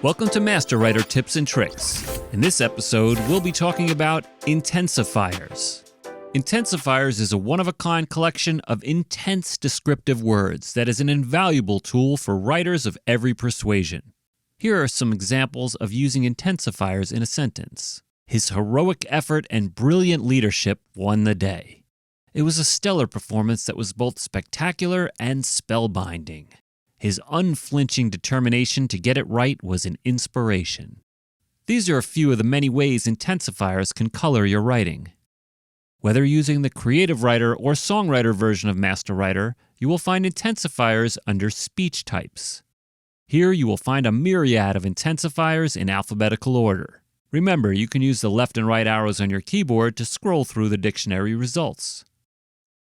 Welcome to MasterWriter Tips and Tricks. In this episode, we'll be talking about intensifiers. Intensifiers is a one-of-a-kind collection of intense descriptive words that is an invaluable tool for writers of every persuasion. Here are some examples of using intensifiers in a sentence. His heroic effort and brilliant leadership won the day. It was a stellar performance that was both spectacular and spellbinding. His unflinching determination to get it right was an inspiration. These are a few of the many ways intensifiers can color your writing. Whether using the creative writer or songwriter version of MasterWriter, you will find intensifiers under speech types. Here you will find a myriad of intensifiers in alphabetical order. Remember, you can use the left and right arrows on your keyboard to scroll through the dictionary results.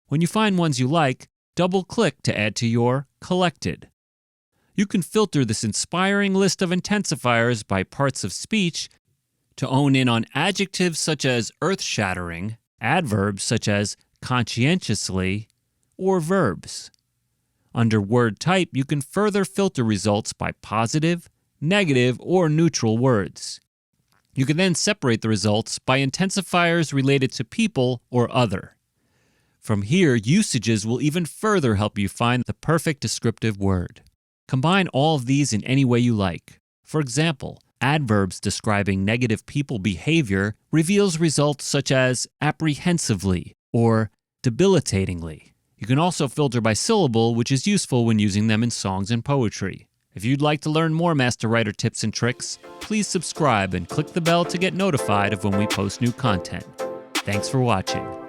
When you find ones you like, double-click to add to your collected. You can filter this inspiring list of intensifiers by parts of speech to hone in on adjectives such as earth-shattering, adverbs such as conscientiously, or verbs. Under word type, you can further filter results by positive, negative, or neutral words. You can then separate the results by intensifiers related to people or other. From here, usages will even further help you find the perfect descriptive word. Combine all of these in any way you like. For example, adverbs describing negative people behavior reveals results such as apprehensively or debilitatingly. You can also filter by syllable, which is useful when using them in songs and poetry. If you'd like to learn more MasterWriter tips and tricks, please subscribe and click the bell to get notified of when we post new content. Thanks for watching.